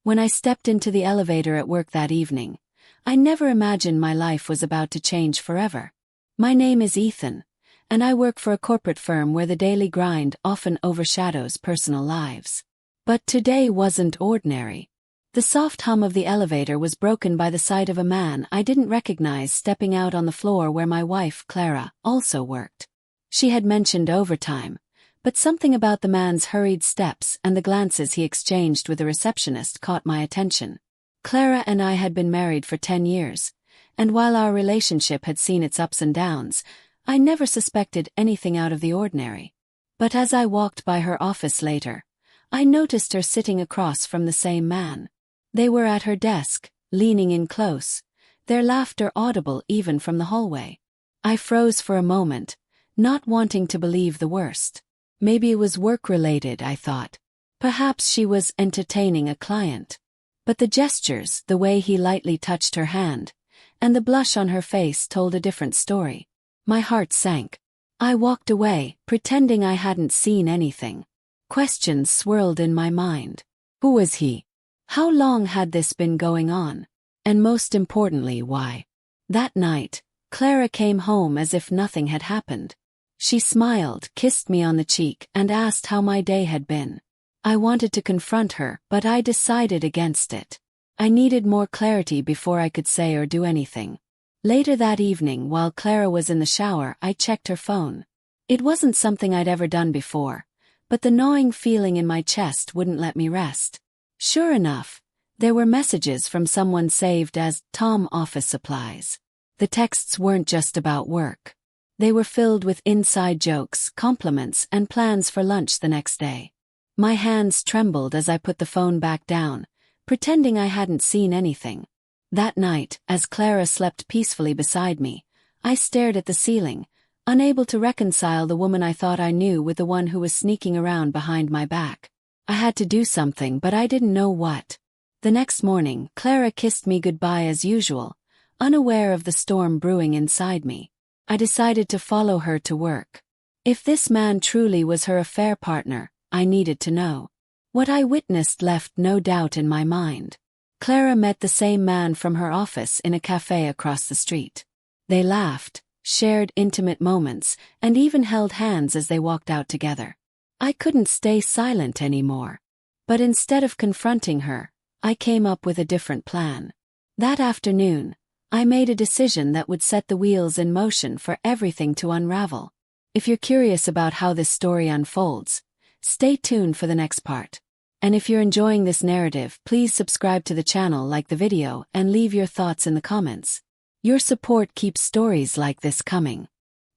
When I stepped into the elevator at work that evening, I never imagined my life was about to change forever. My name is Ethan, and I work for a corporate firm where the daily grind often overshadows personal lives. But today wasn't ordinary. The soft hum of the elevator was broken by the sight of a man I didn't recognize stepping out on the floor where my wife, Clara, also worked. She had mentioned overtime, but something about the man's hurried steps and the glances he exchanged with the receptionist caught my attention. Clara and I had been married for 10 years, and while our relationship had seen its ups and downs, I never suspected anything out of the ordinary. But as I walked by her office later, I noticed her sitting across from the same man. They were at her desk, leaning in close, their laughter audible even from the hallway. I froze for a moment, not wanting to believe the worst. Maybe it was work-related, I thought. Perhaps she was entertaining a client. But the gestures, the way he lightly touched her hand, and the blush on her face told a different story. My heart sank. I walked away, pretending I hadn't seen anything. Questions swirled in my mind. Who was he? How long had this been going on? And most importantly, why? That night, Clara came home as if nothing had happened. She smiled, kissed me on the cheek, and asked how my day had been. I wanted to confront her, but I decided against it. I needed more clarity before I could say or do anything. Later that evening, while Clara was in the shower, I checked her phone. It wasn't something I'd ever done before, but the gnawing feeling in my chest wouldn't let me rest. Sure enough, there were messages from someone saved as Tom Office Supplies. The texts weren't just about work. They were filled with inside jokes, compliments, and plans for lunch the next day. My hands trembled as I put the phone back down, pretending I hadn't seen anything. That night, as Clara slept peacefully beside me, I stared at the ceiling, unable to reconcile the woman I thought I knew with the one who was sneaking around behind my back. I had to do something, but I didn't know what. The next morning, Clara kissed me goodbye as usual, unaware of the storm brewing inside me. I decided to follow her to work. If this man truly was her affair partner, I needed to know. What I witnessed left no doubt in my mind. Clara met the same man from her office in a cafe across the street. They laughed, shared intimate moments, and even held hands as they walked out together. I couldn't stay silent anymore. But instead of confronting her, I came up with a different plan. That afternoon, I made a decision that would set the wheels in motion for everything to unravel. If you're curious about how this story unfolds, stay tuned for the next part. And if you're enjoying this narrative, please subscribe to the channel, like the video, and leave your thoughts in the comments. Your support keeps stories like this coming.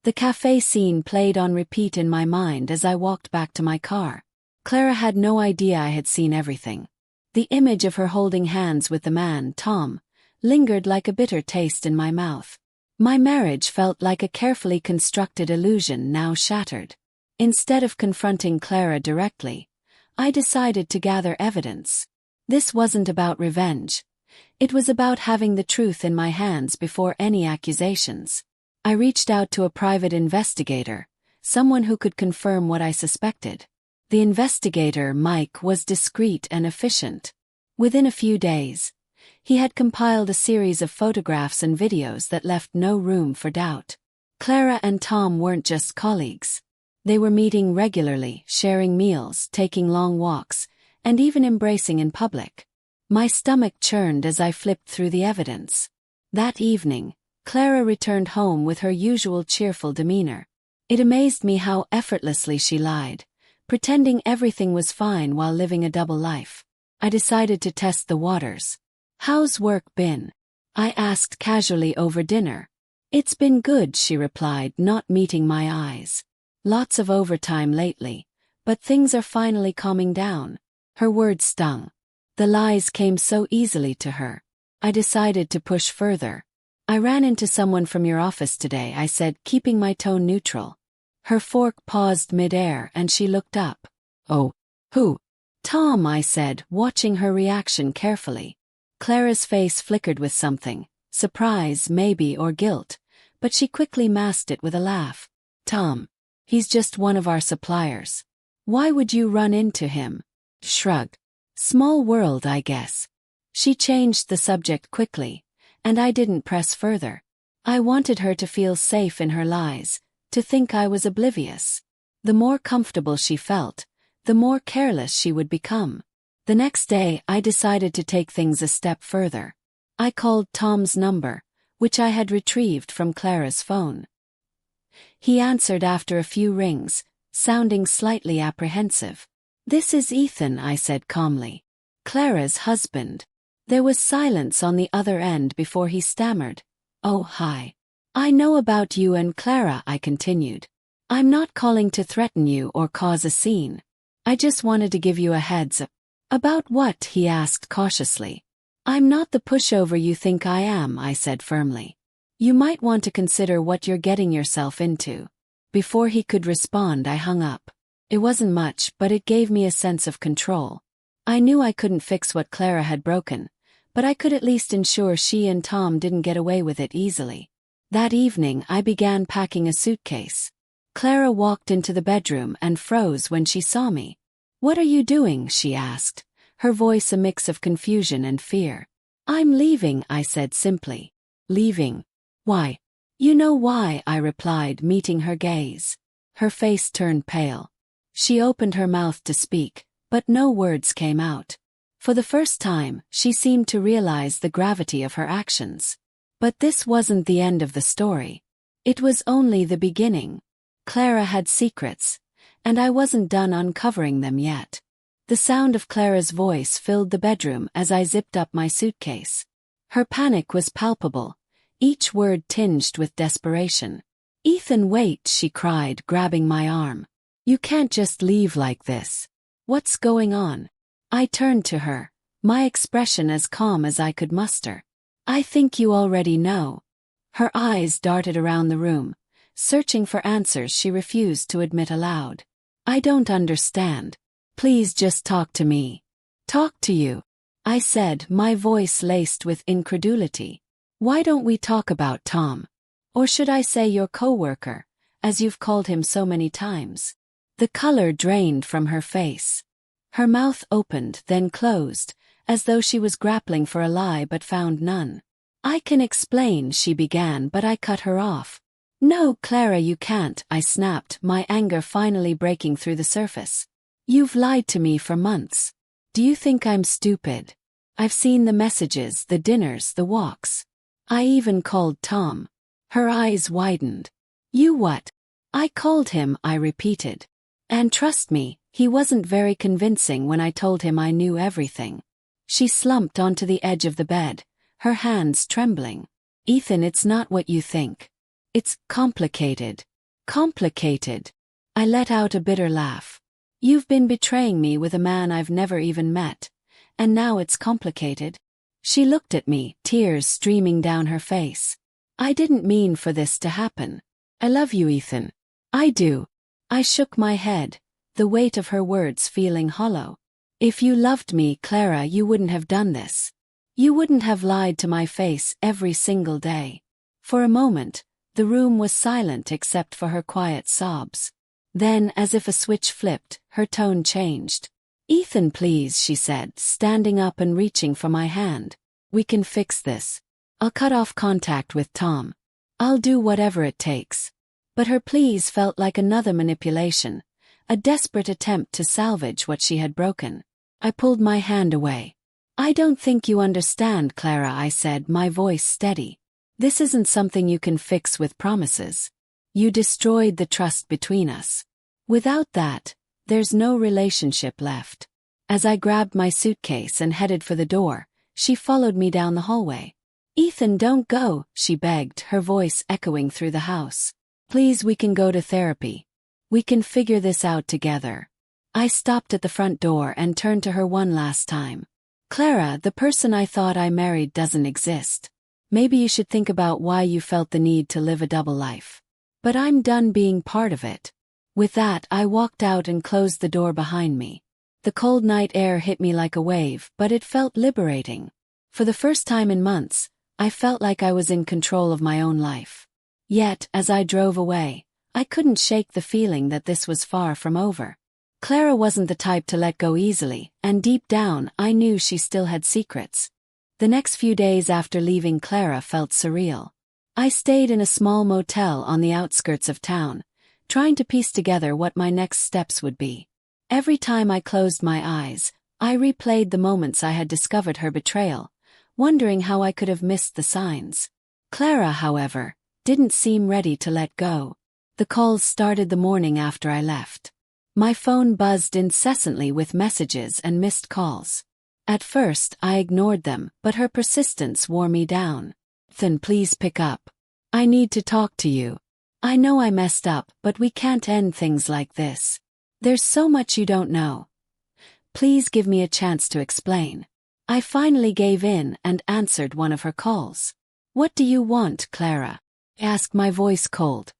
The cafe scene played on repeat in my mind as I walked back to my car. Clara had no idea I had seen everything. The image of her holding hands with the man, Tom, lingered like a bitter taste in my mouth. My marriage felt like a carefully constructed illusion now shattered. Instead of confronting Clara directly, I decided to gather evidence. This wasn't about revenge. It was about having the truth in my hands before any accusations. I reached out to a private investigator, someone who could confirm what I suspected. The investigator, Mike, was discreet and efficient. Within a few days, he had compiled a series of photographs and videos that left no room for doubt. Clara and Tom weren't just colleagues. They were meeting regularly, sharing meals, taking long walks, and even embracing in public. My stomach churned as I flipped through the evidence. That evening, Clara returned home with her usual cheerful demeanor. It amazed me how effortlessly she lied, pretending everything was fine while living a double life. I decided to test the waters. "How's work been?" I asked casually over dinner. "It's been good," she replied, not meeting my eyes. "Lots of overtime lately, but things are finally calming down." Her words stung. The lies came so easily to her. I decided to push further. "I ran into someone from your office today," I said, keeping my tone neutral. Her fork paused mid-air and she looked up. "Oh, who?" "Tom," I said, watching her reaction carefully. Clara's face flickered with something, surprise maybe or guilt, but she quickly masked it with a laugh. "Tom. He's just one of our suppliers." "Why would you run into him?" Shrugged. Small world, I guess. She changed the subject quickly, and I didn't press further. I wanted her to feel safe in her lies, to think I was oblivious. The more comfortable she felt, the more careless she would become. The next day, I decided to take things a step further. I called Tom's number, which I had retrieved from Clara's phone. He answered after a few rings, sounding slightly apprehensive. "This is Ethan," I said calmly. "Clara's husband." There was silence on the other end before he stammered. "Oh, hi. I know about you and Clara," I continued. "I'm not calling to threaten you or cause a scene. I just wanted to give you a heads up." "About what?" he asked cautiously. "I'm not the pushover you think I am," I said firmly. "You might want to consider what you're getting yourself into." Before he could respond, I hung up. It wasn't much, but it gave me a sense of control. I knew I couldn't fix what Clara had broken, but I could at least ensure she and Tom didn't get away with it easily. That evening, I began packing a suitcase. Clara walked into the bedroom and froze when she saw me. "What are you doing?" she asked, her voice a mix of confusion and fear. "I'm leaving," I said simply. "Leaving? Why?" "You know why," I replied, meeting her gaze. Her face turned pale. She opened her mouth to speak, but no words came out. For the first time, she seemed to realize the gravity of her actions. But this wasn't the end of the story. It was only the beginning. Clara had secrets, and I wasn't done uncovering them yet. The sound of Clara's voice filled the bedroom as I zipped up my suitcase. Her panic was palpable, each word tinged with desperation. "Ethan, wait," she cried, grabbing my arm. "You can't just leave like this. What's going on?" I turned to her, my expression as calm as I could muster. "I think you already know." Her eyes darted around the room, searching for answers she refused to admit aloud. "I don't understand. Please just talk to me." "Talk to you?" I said, my voice laced with incredulity. "Why don't we talk about Tom? Or should I say your coworker, as you've called him so many times?" The color drained from her face. Her mouth opened, then closed, as though she was grappling for a lie but found none. "I can explain," she began, but I cut her off. "No, Clara, you can't," I snapped, my anger finally breaking through the surface. "You've lied to me for months. Do you think I'm stupid? I've seen the messages, the dinners, the walks. I even called Tom." Her eyes widened. "You what?" "I called him," I repeated. "And trust me, he wasn't very convincing when I told him I knew everything." She slumped onto the edge of the bed, her hands trembling. "Ethan, it's not what you think. It's complicated." "Complicated?" I let out a bitter laugh. "You've been betraying me with a man I've never even met, and now it's complicated?" She looked at me, tears streaming down her face. "I didn't mean for this to happen. I love you, Ethan. I do." I shook my head, the weight of her words feeling hollow. "If you loved me, Clara, you wouldn't have done this. You wouldn't have lied to my face every single day." For a moment, the room was silent except for her quiet sobs. Then, as if a switch flipped, her tone changed. "Ethan, please," she said, standing up and reaching for my hand. "We can fix this. I'll cut off contact with Tom. I'll do whatever it takes." But her pleas felt like another manipulation, a desperate attempt to salvage what she had broken. I pulled my hand away. "I don't think you understand, Clara," I said, my voice steady. "This isn't something you can fix with promises. You destroyed the trust between us. Without that, there's no relationship left." As I grabbed my suitcase and headed for the door, she followed me down the hallway. "Ethan, don't go," she begged, her voice echoing through the house. "Please, we can go to therapy. We can figure this out together." I stopped at the front door and turned to her one last time. "Clara, the person I thought I married doesn't exist. Maybe you should think about why you felt the need to live a double life. But I'm done being part of it." With that, I walked out and closed the door behind me. The cold night air hit me like a wave, but it felt liberating. For the first time in months, I felt like I was in control of my own life. Yet, as I drove away, I couldn't shake the feeling that this was far from over. Clara wasn't the type to let go easily, and deep down I knew she still had secrets. The next few days after leaving Clara felt surreal. I stayed in a small motel on the outskirts of town, trying to piece together what my next steps would be. Every time I closed my eyes, I replayed the moments I had discovered her betrayal, wondering how I could have missed the signs. Clara, however, didn't seem ready to let go. The calls started the morning after I left. My phone buzzed incessantly with messages and missed calls. At first, I ignored them, but her persistence wore me down. "Then please pick up. I need to talk to you. I know I messed up, but we can't end things like this. There's so much you don't know. Please give me a chance to explain." I finally gave in and answered one of her calls. "What do you want, Clara?" asked, my voice cold.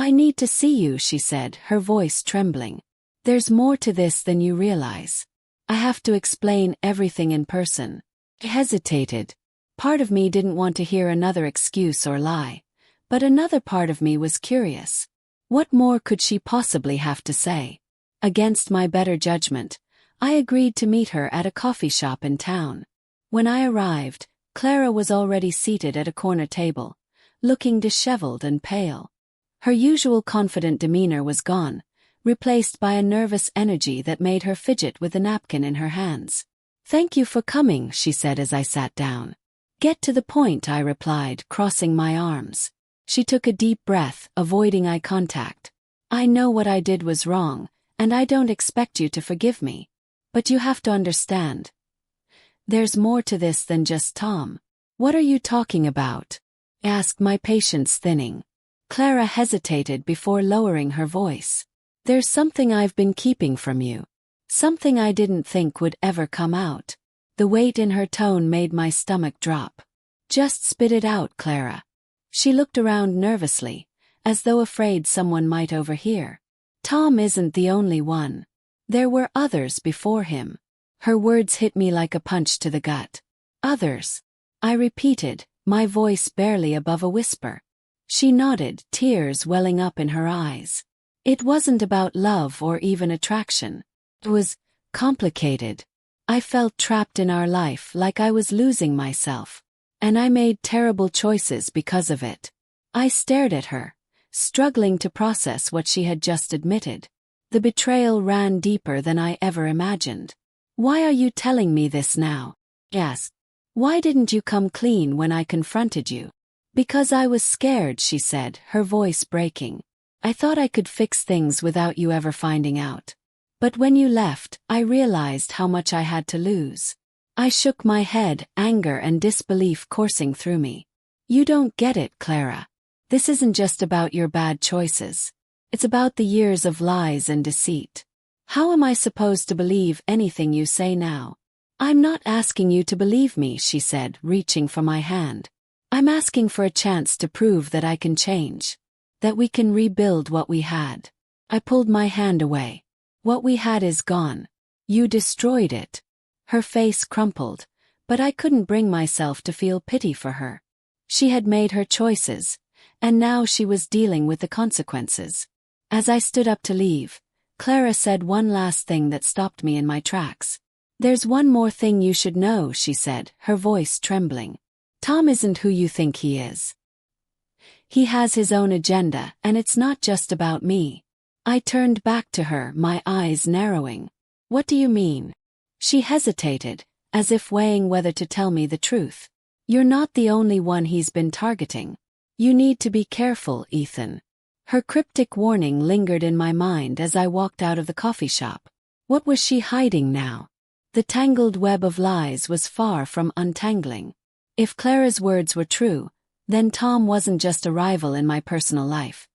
"I need to see you," she said, her voice trembling. "There's more to this than you realize. I have to explain everything in person." I hesitated. Part of me didn't want to hear another excuse or lie, but another part of me was curious. What more could she possibly have to say? Against my better judgment, I agreed to meet her at a coffee shop in town. When I arrived, Clara was already seated at a corner table, looking disheveled and pale. Her usual confident demeanor was gone, replaced by a nervous energy that made her fidget with a napkin in her hands. "Thank you for coming," she said as I sat down. "Get to the point," I replied, crossing my arms. She took a deep breath, avoiding eye contact. "I know what I did was wrong, and I don't expect you to forgive me. But you have to understand. There's more to this than just Tom." "What are you talking about?" asked, my patience thinning. Clara hesitated before lowering her voice. "There's something I've been keeping from you. Something I didn't think would ever come out." The weight in her tone made my stomach drop. "Just spit it out, Clara." She looked around nervously, as though afraid someone might overhear. "Tom isn't the only one. There were others before him." Her words hit me like a punch to the gut. "Others?" I repeated, my voice barely above a whisper. She nodded, tears welling up in her eyes. "It wasn't about love or even attraction. It was complicated. I felt trapped in our life, like I was losing myself. And I made terrible choices because of it." I stared at her, struggling to process what she had just admitted. The betrayal ran deeper than I ever imagined. "Why are you telling me this now?" I asked. "Why didn't you come clean when I confronted you?" "Because I was scared," she said, her voice breaking. "I thought I could fix things without you ever finding out. But when you left, I realized how much I had to lose." I shook my head, anger and disbelief coursing through me. "You don't get it, Clara. This isn't just about your bad choices. It's about the years of lies and deceit. How am I supposed to believe anything you say now?" "I'm not asking you to believe me," she said, reaching for my hand. "I'm asking for a chance to prove that I can change. That we can rebuild what we had." I pulled my hand away. "What we had is gone. You destroyed it." Her face crumpled, but I couldn't bring myself to feel pity for her. She had made her choices, and now she was dealing with the consequences. As I stood up to leave, Clara said one last thing that stopped me in my tracks. "There's one more thing you should know," she said, her voice trembling. "Tom isn't who you think he is. He has his own agenda, and it's not just about me." I turned back to her, my eyes narrowing. "What do you mean?" She hesitated, as if weighing whether to tell me the truth. "You're not the only one he's been targeting. You need to be careful, Ethan." Her cryptic warning lingered in my mind as I walked out of the coffee shop. What was she hiding now? The tangled web of lies was far from untangling. If Clara's words were true, then Tom wasn't just a rival in my personal life.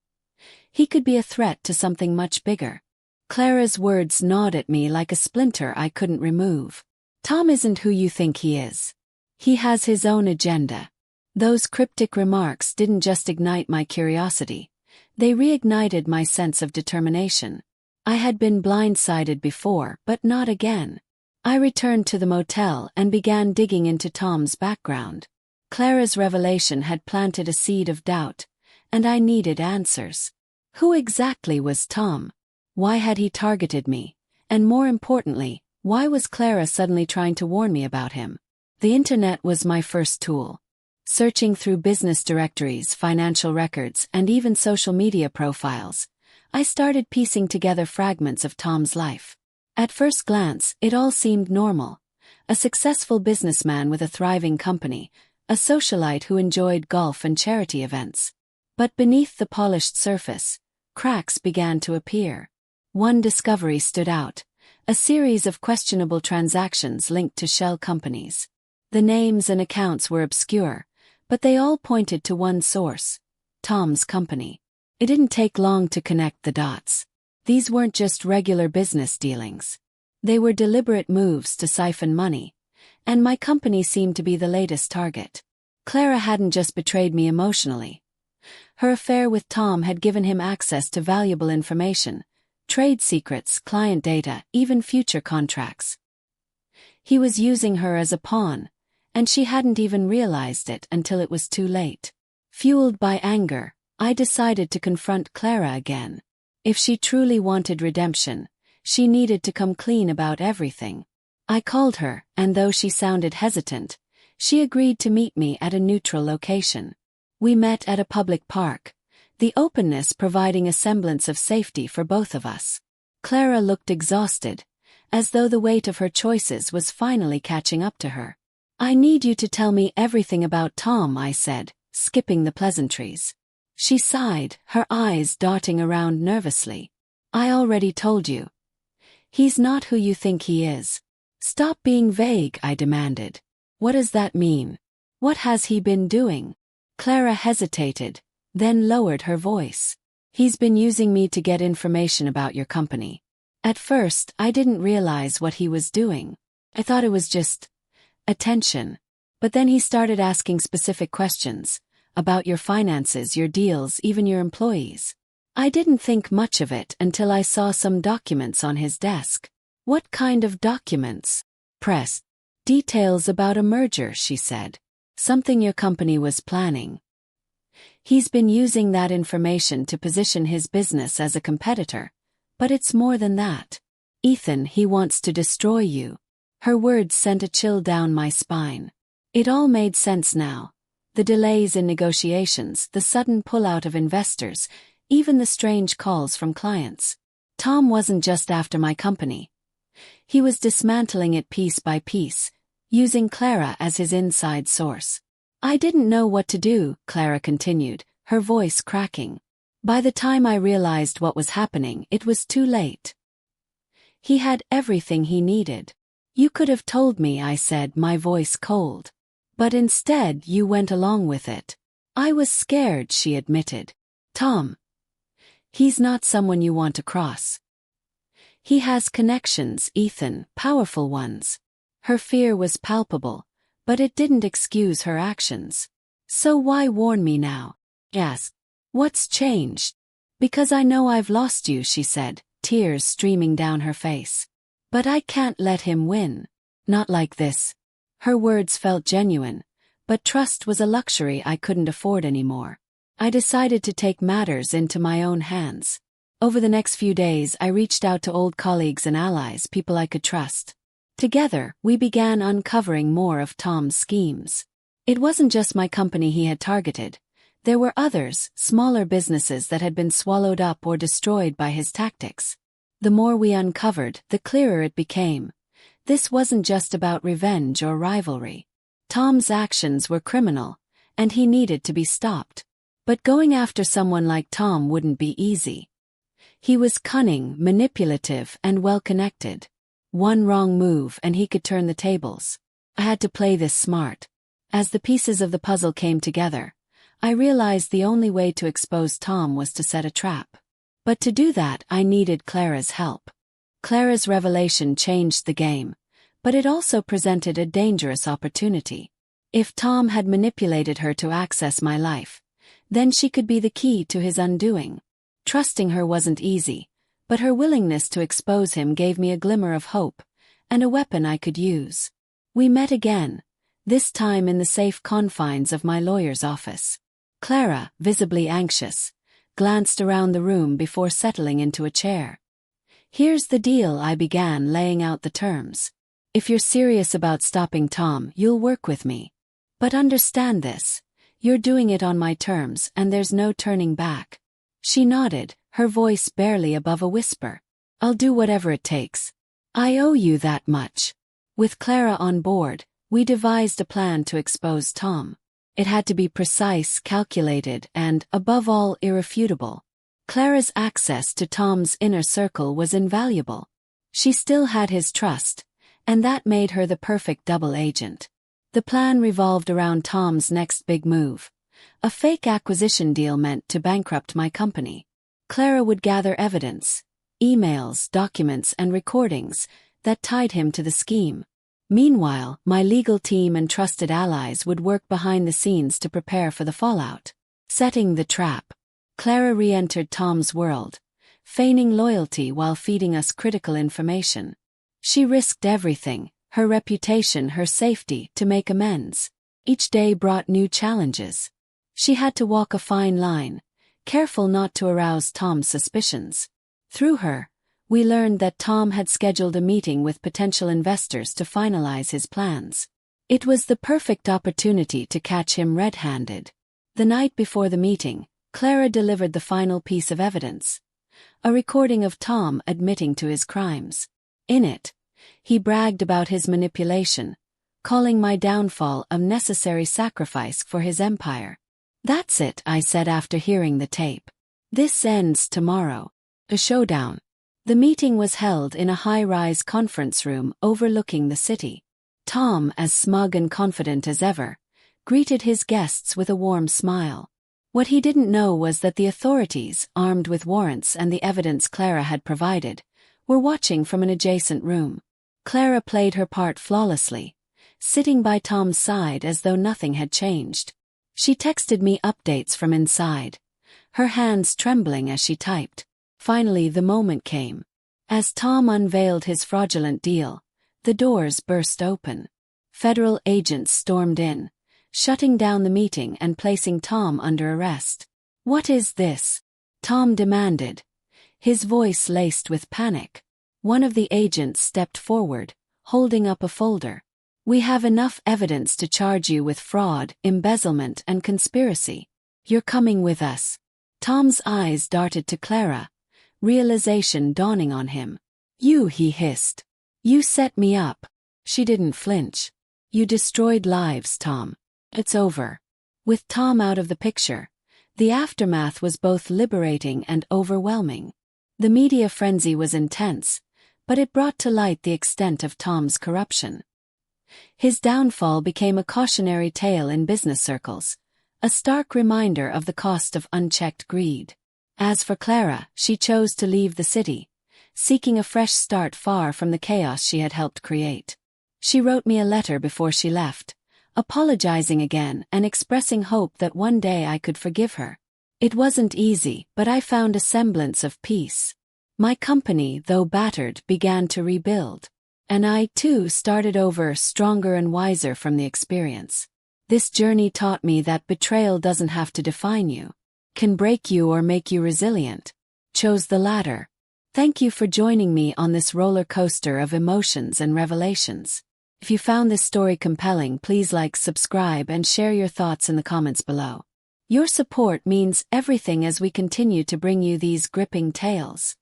He could be a threat to something much bigger. Clara's words gnawed at me like a splinter I couldn't remove. "Tom isn't who you think he is. He has his own agenda." Those cryptic remarks didn't just ignite my curiosity. They reignited my sense of determination. I had been blindsided before, but not again. I returned to the motel and began digging into Tom's background. Clara's revelation had planted a seed of doubt, and I needed answers. Who exactly was Tom? Why had he targeted me? And more importantly, why was Clara suddenly trying to warn me about him? The internet was my first tool. Searching through business directories, financial records, and even social media profiles, I started piecing together fragments of Tom's life. At first glance, it all seemed normal. A successful businessman with a thriving company, a socialite who enjoyed golf and charity events. But beneath the polished surface, cracks began to appear. One discovery stood out: a series of questionable transactions linked to shell companies. The names and accounts were obscure, but they all pointed to one source: Tom's company. It didn't take long to connect the dots. These weren't just regular business dealings. They were deliberate moves to siphon money, and my company seemed to be the latest target. Clara hadn't just betrayed me emotionally. Her affair with Tom had given him access to valuable information: trade secrets, client data, even future contracts. He was using her as a pawn, and she hadn't even realized it until it was too late. Fueled by anger, I decided to confront Clara again. If she truly wanted redemption, she needed to come clean about everything. I called her, and though she sounded hesitant, she agreed to meet me at a neutral location. We met at a public park, the openness providing a semblance of safety for both of us. Clara looked exhausted, as though the weight of her choices was finally catching up to her. "I need you to tell me everything about Tom," I said, skipping the pleasantries. She sighed, her eyes darting around nervously. "I already told you. He's not who you think he is." "Stop being vague," I demanded. "What does that mean? What has he been doing?" Clara hesitated, then lowered her voice. "He's been using me to get information about your company." At first, I didn't realize what he was doing. I thought it was just attention. But then he started asking specific questions about your finances, your deals, even your employees. I didn't think much of it until I saw some documents on his desk. "What kind of documents?" "Press details about a merger," she said. "Something your company was planning. He's been using that information to position his business as a competitor. But it's more than that. Ethan, he wants to destroy you." Her words sent a chill down my spine. It all made sense now. The delays in negotiations, the sudden pullout of investors, even the strange calls from clients. Tom wasn't just after my company. He was dismantling it piece by piece, using Clara as his inside source. "I didn't know what to do," Clara continued, her voice cracking. "By the time I realized what was happening, it was too late. He had everything he needed. You could have told me," I said, my voice cold. "But instead you went along with it." "I was scared," she admitted. "Tom, he's not someone you want to cross. He has connections, Ethan, powerful ones." Her fear was palpable, but it didn't excuse her actions. "So why warn me now?" "Yes. What's changed?" "Because I know I've lost you," she said, tears streaming down her face. "But I can't let him win. Not like this." Her words felt genuine, but trust was a luxury I couldn't afford anymore. I decided to take matters into my own hands. Over the next few days, I reached out to old colleagues and allies, people I could trust. Together, we began uncovering more of Tom's schemes. It wasn't just my company he had targeted. There were others, smaller businesses that had been swallowed up or destroyed by his tactics. The more we uncovered, the clearer it became. This wasn't just about revenge or rivalry. Tom's actions were criminal, and he needed to be stopped. But going after someone like Tom wouldn't be easy. He was cunning, manipulative, and well-connected. One wrong move and he could turn the tables. I had to play this smart. As the pieces of the puzzle came together, I realized the only way to expose Tom was to set a trap. But to do that, I needed Clara's help. Clara's revelation changed the game, but it also presented a dangerous opportunity. If Tom had manipulated her to access my life, then she could be the key to his undoing. Trusting her wasn't easy, but her willingness to expose him gave me a glimmer of hope, and a weapon I could use. We met again, this time in the safe confines of my lawyer's office. Clara, visibly anxious, glanced around the room before settling into a chair. "Here's the deal," I began, laying out the terms. "If you're serious about stopping Tom, you'll work with me. But understand this. You're doing it on my terms and there's no turning back." She nodded, her voice barely above a whisper. "I'll do whatever it takes. I owe you that much." With Clara on board, we devised a plan to expose Tom. It had to be precise, calculated, and, above all, irrefutable. Clara's access to Tom's inner circle was invaluable. She still had his trust, and that made her the perfect double agent. The plan revolved around Tom's next big move. A fake acquisition deal meant to bankrupt my company. Clara would gather evidence, emails, documents, and recordings that tied him to the scheme. Meanwhile, my legal team and trusted allies would work behind the scenes to prepare for the fallout. Setting the trap. Clara re-entered Tom's world, feigning loyalty while feeding us critical information. She risked everything, her reputation, her safety, to make amends. Each day brought new challenges. She had to walk a fine line, careful not to arouse Tom's suspicions. Through her, we learned that Tom had scheduled a meeting with potential investors to finalize his plans. It was the perfect opportunity to catch him red-handed. The night before the meeting, Clara delivered the final piece of evidence. A recording of Tom admitting to his crimes. In it, he bragged about his manipulation, calling my downfall a necessary sacrifice for his empire. "That's it," I said after hearing the tape. "This ends tomorrow." A showdown. The meeting was held in a high-rise conference room overlooking the city. Tom, as smug and confident as ever, greeted his guests with a warm smile. What he didn't know was that the authorities, armed with warrants and the evidence Clara had provided, were watching from an adjacent room. Clara played her part flawlessly, sitting by Tom's side as though nothing had changed. She texted me updates from inside, her hands trembling as she typed. Finally, the moment came. As Tom unveiled his fraudulent deal, the doors burst open. Federal agents stormed in, shutting down the meeting and placing Tom under arrest. "What is this?" Tom demanded, his voice laced with panic. One of the agents stepped forward, holding up a folder. "We have enough evidence to charge you with fraud, embezzlement, and conspiracy. You're coming with us." Tom's eyes darted to Clara, realization dawning on him. "You," he hissed. "You set me up." She didn't flinch. "You destroyed lives, Tom. It's over." With Tom out of the picture, the aftermath was both liberating and overwhelming. The media frenzy was intense, but it brought to light the extent of Tom's corruption. His downfall became a cautionary tale in business circles, a stark reminder of the cost of unchecked greed. As for Clara, she chose to leave the city, seeking a fresh start far from the chaos she had helped create. She wrote me a letter before she left, apologizing again and expressing hope that one day I could forgive her. It wasn't easy, but I found a semblance of peace. My company, though battered, began to rebuild. And I, too, started over, stronger and wiser from the experience. This journey taught me that betrayal doesn't have to define you. Can break you or make you resilient. Chose the latter. Thank you for joining me on this roller coaster of emotions and revelations. If you found this story compelling, please like, subscribe, and share your thoughts in the comments below. Your support means everything as we continue to bring you these gripping tales.